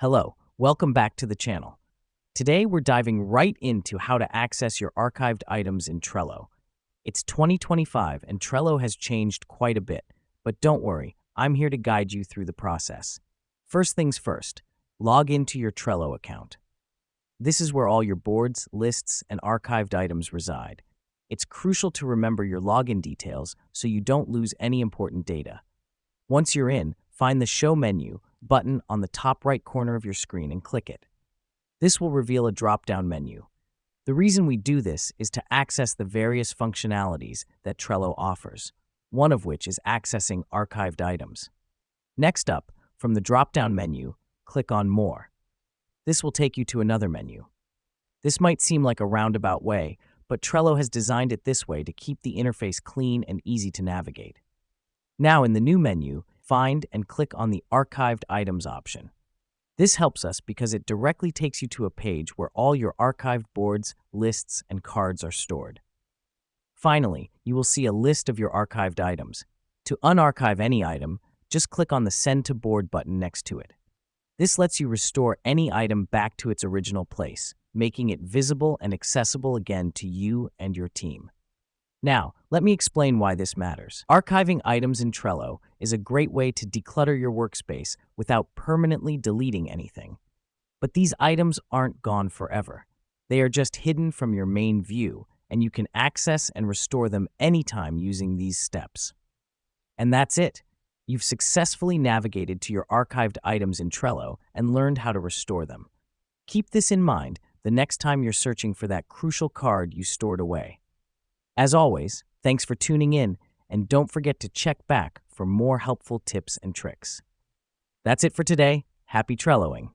Hello, welcome back to the channel. Today we're diving right into how to access your archived items in Trello. It's 2025 and Trello has changed quite a bit, but don't worry, I'm here to guide you through the process. First things first, log into your Trello account. This is where all your boards, lists, and archived items reside. It's crucial to remember your login details so you don't lose any important data. Once you're in, find the Show menu button on the top right corner of your screen and click it. This will reveal a drop-down menu. The reason we do this is to access the various functionalities that Trello offers, one of which is accessing archived items. Next up, from the drop-down menu, click on More. This will take you to another menu. This might seem like a roundabout way, but Trello has designed it this way to keep the interface clean and easy to navigate. Now in the new menu, find and click on the Archived Items option. This helps us because it directly takes you to a page where all your archived boards, lists, and cards are stored. Finally, you will see a list of your archived items. To unarchive any item, just click on the Send to Board button next to it. This lets you restore any item back to its original place, making it visible and accessible again to you and your team. Now, let me explain why this matters. Archiving items in Trello is a great way to declutter your workspace without permanently deleting anything. But these items aren't gone forever. They are just hidden from your main view, and you can access and restore them anytime using these steps. And that's it. You've successfully navigated to your archived items in Trello and learned how to restore them. Keep this in mind the next time you're searching for that crucial card you stored away. As always, thanks for tuning in, and don't forget to check back for more helpful tips and tricks. That's it for today. Happy Trelloing!